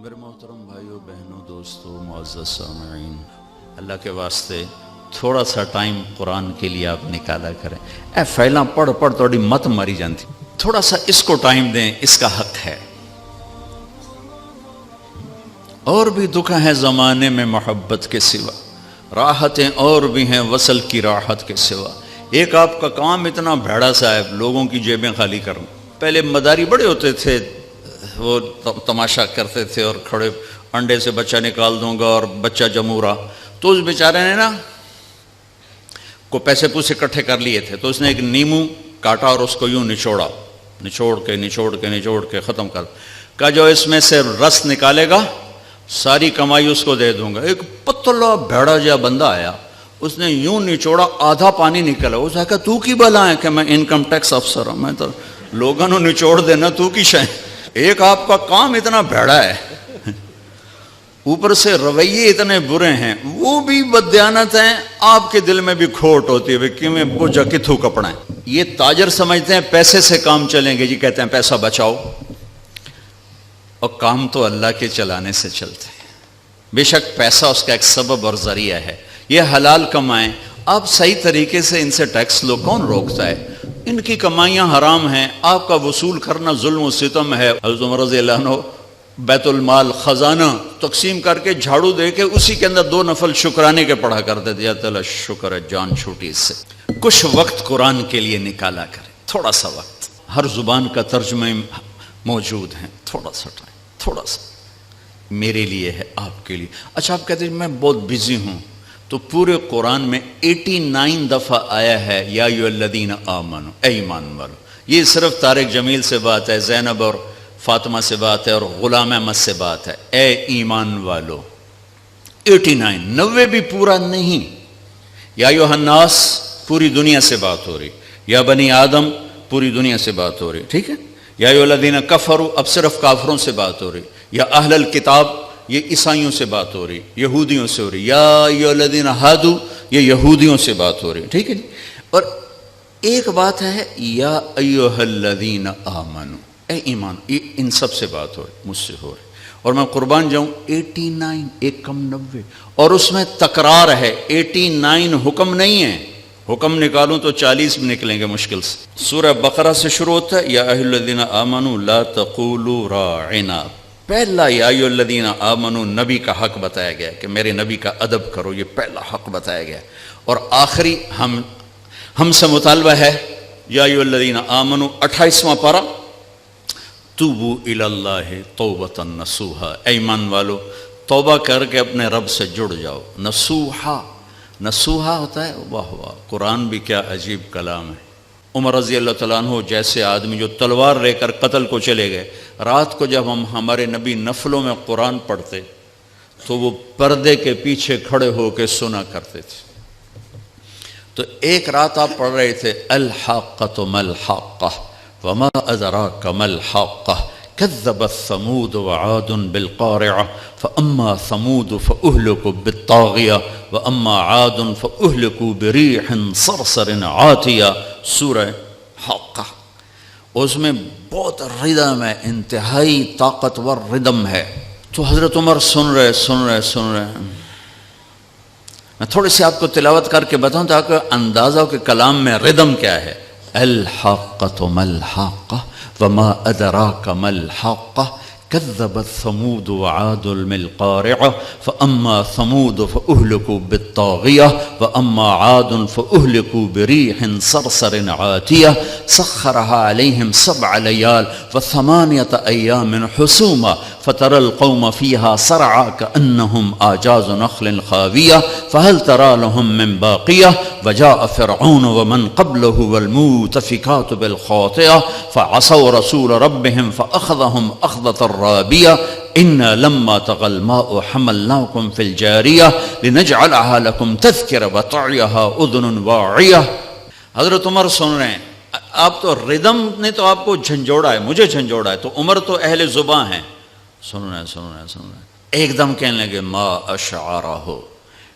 میرے محترم بھائیوں بہنوں دوستوں معزز سامعین، اللہ کے واسطے تھوڑا سا ٹائم قرآن کے لیے آپ نکالا کریں۔ اے فیلاں پڑھ پڑھ توڑی مت ماری جانتی، تھوڑا سا اس کو ٹائم دیں، اس کا حق ہے۔ اور بھی دکھ ہیں زمانے میں محبت کے سوا، راحتیں اور بھی ہیں وصل کی راحت کے سوا۔ ایک آپ کا کام اتنا بھیڑا سا ہے، لوگوں کی جیبیں خالی کرنا۔ پہلے مداری بڑے ہوتے تھے، وہ تماشا کرتے تھے اور کھڑے انڈے سے بچہ نکال دوں گا اور بچہ جمورا، تو اس بیچارے نے نا کو پیسے پوسے اکٹھے کر لیے تھے، تو اس نے ایک نیمو کاٹا اور اس کو یوں نچوڑا، نچوڑ کے ختم کر کہا جو اس میں سے رس نکالے گا ساری کمائی اس کو دے دوں گا۔ ایک پتلا بھیڑا جا بندہ آیا، اس نے یوں نچوڑا، آدھا پانی نکلا۔ اس نے کہا تو کی بلا ہے کہ میں انکم ٹیکس افسر ہوں، میں تو لوگوں نے نچوڑ دینا، تو کی شے۔ ایک آپ کا کام اتنا بھیڑا ہے، اوپر سے رویے اتنے برے ہیں، وہ بھی بددیانت ہیں، آپ کے دل میں بھی کھوٹ ہوتی ہے کہ میں بوجھا کتھو کپڑا ہے۔ یہ تاجر سمجھتے ہیں پیسے سے کام چلیں گے، جی کہتے ہیں پیسہ بچاؤ، اور کام تو اللہ کے چلانے سے چلتے ہیں۔ بے شک پیسہ اس کا ایک سبب اور ذریعہ ہے، یہ حلال کمائیں، آپ صحیح طریقے سے ان سے ٹیکس لو، کون روکتا ہے؟ ان کی کمائیاں حرام ہیں، آپ کا وصول کرنا ظلم و ستم ہے۔ حضرت عمر رضی اللہ عنہ بیت المال خزانہ تقسیم کر کے جھاڑو دے کے اسی کے اندر 2 نفل شکرانے کے پڑھا کرتے تھے، یا تعالیٰ شکر ہے جان چھوٹی اس سے۔ کچھ وقت قرآن کے لیے نکالا کریں، تھوڑا سا وقت، ہر زبان کا ترجمہ موجود ہے، تھوڑا سا ٹائم، تھوڑا سا میرے لیے ہے، آپ کے لیے۔ اچھا آپ کہتے ہیں میں بہت بزی ہوں، تو پورے قرآن میں 89 دفعہ آیا ہے یا ایھا الذین آمنوا، اے ایمان والو۔ یہ صرف طارق جمیل سے بات ہے، زینب اور فاطمہ سے بات ہے، اور غلام احمد سے بات ہے، اے ایمان والو۔ 89، 90 بھی پورا نہیں۔ یا ایھا الناس پوری دنیا سے بات ہو رہی، یا بنی آدم پوری دنیا سے بات ہو رہی، ٹھیک ہے۔ یا ایھا الذین کفروا اب صرف کافروں سے بات ہو رہی، یا اہل الکتاب یہ عیسائیوں سے بات ہو رہی، یہودیوں سے ہو رہی، یا ایھا الذین ھادوا یہ یہودیوں سے بات ہو رہی، ٹھیک ہے۔ اور ایک بات ہے یا ایھا الذین آمنوا، اے ایمان، یہ ان سب سے بات ہو رہی، مجھ سے ہو رہی۔ اور میں قربان جاؤں 89 ایک کم 90، اور اس میں تکرار ہے، 89 حکم نہیں ہے، حکم نکالوں تو 40 بھی نکلیں گے مشکل سے۔ سورہ بقرہ سے شروع ہوتا ہے یا ایھا الذین آمنوا لا تقولوا راعنا، پہلا یا ایھا الذین آمنوا نبی کا حق بتایا گیا کہ میرے نبی کا ادب کرو، یہ پہلا حق بتایا گیا، اور آخری ہم سے مطالبہ ہے یا ایھا الذین آمنوا 28واں پارہ توبوا الی اللہ توبۃ نصوحا، اے ایمان والو توبہ کر کے اپنے رب سے جڑ جاؤ۔ نصوحا، نصوحا ہوتا ہے، واہ واہ، قرآن بھی کیا عجیب کلام ہے۔ عمر رضی اللہ تعالیٰ عنہ جیسے آدمی جو تلوار لے کر قتل کو چلے گئے، رات کو جب ہمارے نبی نفلوں میں قرآن پڑھتے تو وہ پردے کے پیچھے کھڑے ہو کے سنا کرتے تھے۔ تو ایک رات آپ پڑھ رہے تھے الحاقۃ ما الحاقۃ وما ادراک ما الحاقۃ کذبت ثمود وعاد بالقارعۃ فاما ثمود فاہلکوا بالطاغیہ واما عاد فاہلکوا بریح صرصر عاتیہ، سورہ حاقہ۔ اس میں بہت ردم ہے، انتہائی طاقتور ردم ہے۔ تو حضرت عمر سن رہے۔ میں تھوڑی سی آپ کو تلاوت کر کے بتاؤں تاکہ اندازہ ہو کہ کلام میں ردم کیا ہے۔ الحاقۃ ما الحاقۃ وما ادراک ما الحاقۃ كذبت ثمود وعاد بالقارعة فأما ثمود فأهلكوا بالطاغية وأما عاد فأهلكوا بريح صرصر عاتية سخرها عليهم 7 ليال و8 أيام حسوما فترى القوم فيها صرعى كأنهم أعجاز نخل خاوية فهل ترى لهم من باقية وجاء فرعون ومن قبله والمؤتفكات بالخاطئة فعصوا رسول ربهم فأخذهم أخذة رابية إنا لما طغى الماء حملناكم في الجارية لنجعلها لكم تذكرة وتعيها أذن واعية۔ حضرت عمر سن رہے ہیں، آپ تو ردم نے تو آپ کو جھنجھوڑا ہے، مجھے جھنجھوڑا ہے، تو عمر تو اہل زباں ہیں، سن رہے ہیں۔ ایک دم کہنے لگے ما اشعرہ،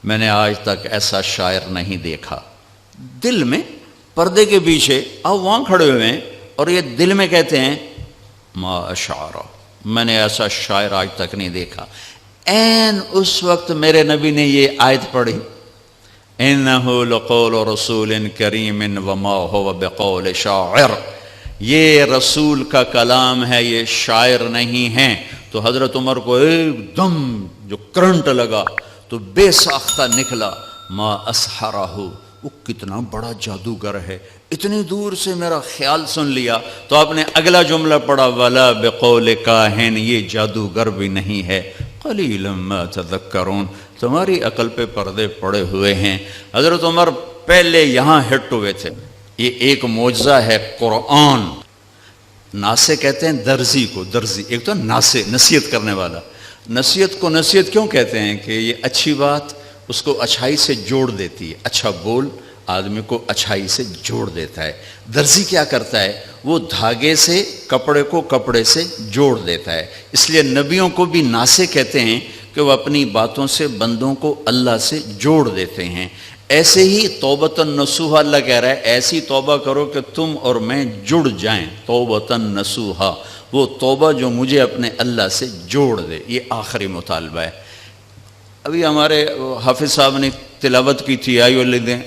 میں نے آج تک ایسا شاعر نہیں دیکھا۔ دل میں پردے کے پیچھے آپ وہاں کھڑے ہوئے ہیں اور یہ دل میں کہتے ہیں ما اشعرہ، میں نے ایسا شاعر آج تک نہیں دیکھا۔ این اس وقت میرے نبی نے یہ آیت پڑھی، اِنَّهُ لَقَوْلُ رَسُولٍ كَرِيمٍ وَمَا هُوَ بِقَوْلِ شَاعِرٍ، یہ رسول کا کلام ہے، یہ شاعر نہیں ہے۔ تو حضرت عمر کو ایک دم جو کرنٹ لگا تو بے ساختہ نکلا، ما اسحرہ، وہ کتنا بڑا جادوگر ہے، اتنی دور سے میرا خیال سن لیا۔ تو آپ نے اگلا جملہ پڑھا، ولا بقول کاہن، یہ جادوگر بھی نہیں ہے، قلیلا ما تذکرون، تمہاری عقل پہ پردے پڑے ہوئے ہیں۔ حضرت عمر پہلے یہاں ہٹ ہوئے تھے۔ یہ ایک معجزہ ہے قرآن۔ ناسے کہتے ہیں درزی کو، درزی ایک تو ناسے، نصیحت کرنے والا۔ نصیحت کو نصیحت کیوں کہتے ہیں؟ کہ یہ اچھی بات اس کو اچھائی سے جوڑ دیتی ہے، اچھا بول آدمی کو اچھائی سے جوڑ دیتا ہے۔ درزی کیا کرتا ہے؟ وہ دھاگے سے کپڑے کو کپڑے سے جوڑ دیتا ہے۔ اس لیے نبیوں کو بھی ناسے کہتے ہیں کہ وہ اپنی باتوں سے بندوں کو اللہ سے جوڑ دیتے ہیں۔ ایسے ہی توبۃ نصوحہ اللہ کہہ رہا ہے، ایسی توبہ کرو کہ تم اور میں جڑ جائیں، توبۃ نصوحہ، وہ توبہ جو مجھے اپنے اللہ سے جوڑ دے۔ یہ آخری مطالبہ ہے۔ ابھی ہمارے حافظ صاحب نے تلاوت کی تھی، ایھا الذین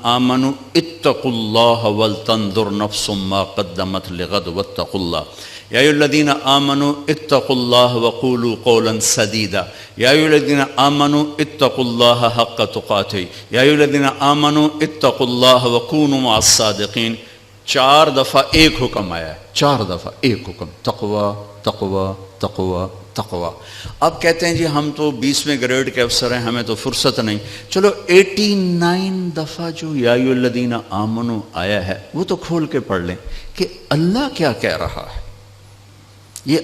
آمنوا اتقوا اللہ ولتنظر نفس ما قدمت لغد واتقوا اللہ، یا ایھا الذین آمنوا اتقوا اللہ وقولوا قولا سدیدا، یا ایھا الذین آمنوا اتقوا اللہ حق تقاتہ، یا ایھا الذین آمنوا اتقوا اللہ وکونوا مع الصادقین۔ 4 دفعہ ایک حکم آیا ہے، 4 دفعہ ایک حکم، تقوی تقوی تقوی تقوی۔ اب کہتے ہیں جی ہم تو 20ویں گریڈ کے افسر ہیں، ہمیں تو فرصت نہیں۔ چلو 89 دفعہ جو یا ایھا الذین آمنوا آیا ہے وہ تو کھول کے پڑھ لیں کہ اللہ کیا کہہ رہا ہے۔ یہ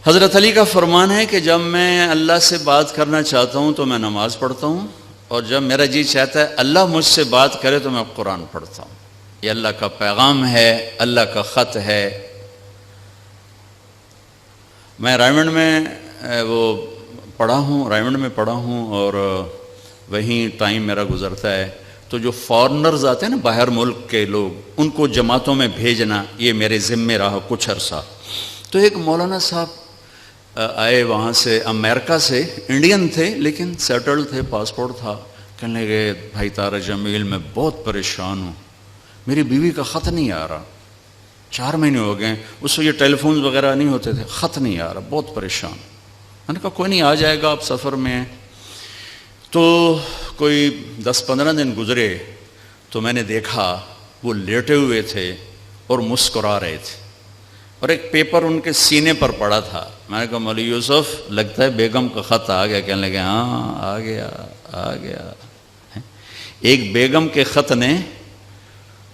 حضرت علی کا فرمان ہے کہ جب میں اللہ سے بات کرنا چاہتا ہوں تو میں نماز پڑھتا ہوں، اور جب میرا جی چاہتا ہے اللہ مجھ سے بات کرے تو میں قرآن پڑھتا ہوں۔ یہ اللہ کا پیغام ہے، اللہ کا خط ہے۔ میں رائمنڈ میں وہ پڑھا ہوں، رائمنڈ میں پڑھا ہوں، اور وہیں ٹائم میرا گزرتا ہے۔ تو جو فارنرز آتے ہیں نا، باہر ملک کے لوگ، ان کو جماعتوں میں بھیجنا یہ میرے ذمے رہا کچھ عرصہ۔ تو ایک مولانا صاحب آئے وہاں سے، امریکہ سے، انڈین تھے لیکن سیٹلڈ تھے، پاسپورٹ تھا۔ کہنے لگے بھائی طارق جمیل میں بہت پریشان ہوں، میری بیوی کا خط نہیں آ رہا، 4 مہینے ہو گئے، اس وقت یہ ٹیلی فونز وغیرہ نہیں ہوتے تھے، خط نہیں آ رہا، بہت پریشان۔ میں نے کہا کوئی نہیں، آ جائے گا، آپ سفر میں ہیں۔ تو کوئی 10-15 دن گزرے تو میں نے دیکھا وہ لیٹے ہوئے تھے اور مسکرا رہے تھے، اور ایک پیپر ان کے سینے پر پڑا تھا۔ میں نے کہا مولوی یوسف لگتا ہے بیگم کا خط آ گیا۔ کہنے لگے ہاں آ گیا آ گیا۔ ایک بیگم کے خط نے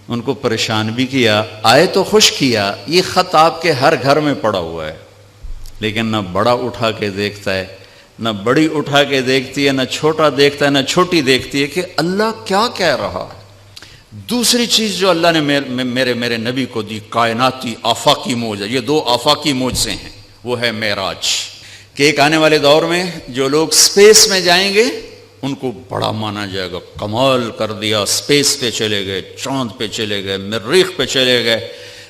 ان کو پریشان بھی کیا، آئے تو خوش کیا۔ یہ خط آپ کے ہر گھر میں پڑا ہوا ہے، لیکن نہ بڑا اٹھا کے دیکھتا ہے، نہ بڑی اٹھا کے دیکھتی ہے، نہ چھوٹا دیکھتا ہے، نہ چھوٹی دیکھتی ہے کہ اللہ کیا کہہ رہا ہے۔ دوسری چیز جو اللہ نے میرے نبی کو دی، کائناتی آفاقی موج ہے۔ یہ 2 آفاقی موجزیں ہیں، وہ ہے معراج، کہ ایک آنے والے دور میں جو لوگ سپیس میں جائیں گے ان کو بڑا مانا جائے گا، کمال کر دیا، سپیس پہ چلے گئے، چاند پہ چلے گئے، مریخ پہ چلے گئے۔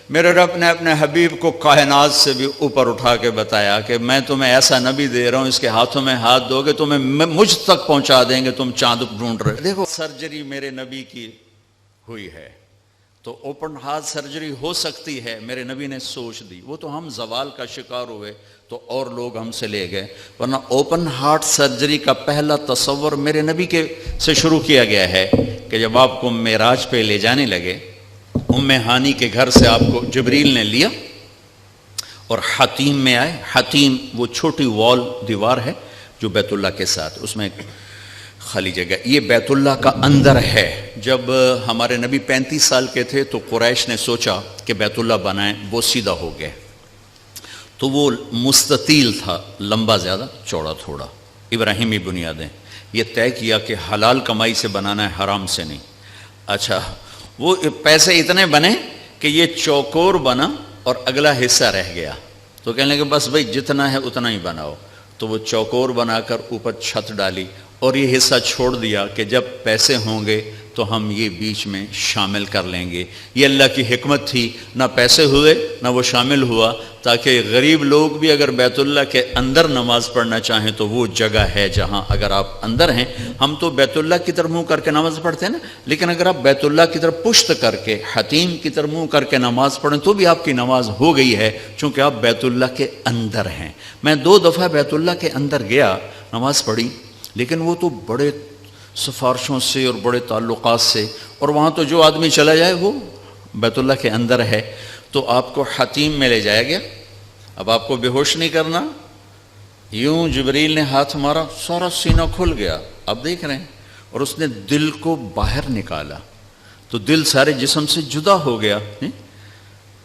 میرے رب نے اپنے حبیب کو کائنات سے بھی اوپر اٹھا کے بتایا کہ میں تمہیں ایسا نبی دے رہا ہوں، اس کے ہاتھوں میں ہاتھ دو گے تمہیں مجھ تک پہنچا دیں گے، تم چاند ڈھونڈ رہے۔ دیکھو سرجری میرے نبی کی ہوئی ہے تو اوپن ہارٹ سرجری ہو سکتی ہے، میرے نبی نے سوچ دی۔ وہ تو ہم زوال کا شکار ہوئے تو اور لوگ ہم سے لے گئے، ورنہ اوپن ہارٹ سرجری کا پہلا تصور میرے نبی کے سے شروع کیا گیا ہے کہ جب آپ کو معراج پہ لے جانے لگے، ام ہانی کے گھر سے آپ کو جبریل نے لیا اور حتیم میں آئے۔ حتیم وہ چھوٹی وال دیوار ہے جو بیت اللہ کے ساتھ، اس میں ایک خالی جگہ، یہ بیت اللہ کا اندر ہے۔ جب ہمارے نبی 35 سال کے تھے تو قریش نے سوچا کہ بیت اللہ بنائیں، وہ سیدھا ہو گئے تو وہ مستطیل تھا، لمبا زیادہ چوڑا تھوڑا، ابراہیمی بنیادیں۔ یہ طے کیا کہ حلال کمائی سے بنانا ہے، حرام سے نہیں۔ اچھا وہ پیسے اتنے بنے کہ یہ چوکور بنا اور اگلا حصہ رہ گیا، تو کہنے لگے بس بھائی جتنا ہے اتنا ہی بناؤ۔ تو وہ چوکور بنا کر اوپر چھت ڈالی اور یہ حصہ چھوڑ دیا کہ جب پیسے ہوں گے تو تو ہم یہ بیچ میں شامل کر لیں گے۔ یہ اللہ کی حکمت تھی، نہ پیسے ہوئے نہ وہ شامل ہوا، تاکہ غریب لوگ بھی اگر بیت اللہ کے اندر نماز پڑھنا چاہیں تو وہ جگہ ہے جہاں اگر آپ اندر ہیں، ہم تو بیت اللہ کی طرف منہ کر کے نماز پڑھتے ہیں نا، لیکن اگر آپ بیت اللہ کی طرف پشت کر کے حتیم کی طرف منہ کر کے نماز پڑھیں تو بھی آپ کی نماز ہو گئی ہے، چونکہ آپ بیت اللہ کے اندر ہیں۔ میں 2 دفعہ بیت اللہ کے اندر گیا، نماز پڑھی، لیکن وہ تو بڑے سفارشوں سے اور بڑے تعلقات سے، اور وہاں تو جو آدمی چلا جائے وہ بیت اللہ کے اندر ہے۔ تو آپ کو حتیم میں لے جایا گیا، اب آپ کو بے ہوش نہیں کرنا، یوں جبریل نے ہاتھ مارا، سارا سینہ کھل گیا، اب دیکھ رہے ہیں، اور اس نے دل کو باہر نکالا تو دل سارے جسم سے جدا ہو گیا۔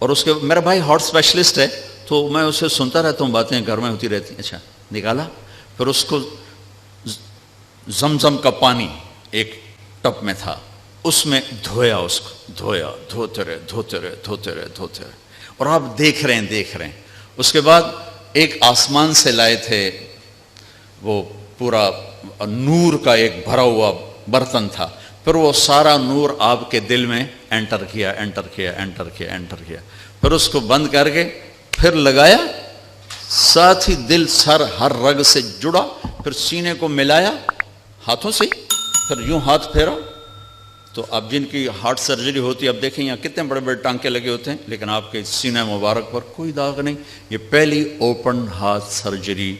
اور اس کے میرا بھائی ہارٹ اسپیشلسٹ ہے تو میں اسے سنتا رہتا ہوں، باتیں گھر میں ہوتی رہتی ہیں۔ اچھا نکالا، پھر اس کو زمزم کا پانی ایک ٹب میں تھا، اس میں دھویا، اس کو دھویا، دھوتے رہے دھوتے رہے دھوتے رہے دھوتے رہے، اور آپ دیکھ رہے ہیں۔ اس کے بعد ایک آسمان سے لائے تھے، وہ پورا نور کا ایک بھرا ہوا برتن تھا، پھر وہ سارا نور آپ کے دل میں انٹر کیا، پھر اس کو بند کر کے پھر لگایا، ساتھ ہی دل سر ہر رگ سے جڑا، پھر سینے کو ملایا ہاتھوں سے، پھر یوں ہاتھ پھیرا۔ تو اب جن کی ہارٹ سرجری ہوتی ہے، اب دیکھیں یہاں کتنے بڑے بڑے ٹانکے لگے ہوتے ہیں، لیکن آپ کے سینہ مبارک پر کوئی داغ نہیں۔ یہ پہلی اوپن ہارٹ سرجری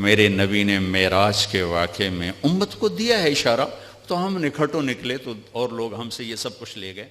میرے نبی نے معراج کے واقعے میں امت کو دیا ہے اشارہ، تو ہم نکھٹوں نکلے تو اور لوگ ہم سے یہ سب کچھ لے گئے۔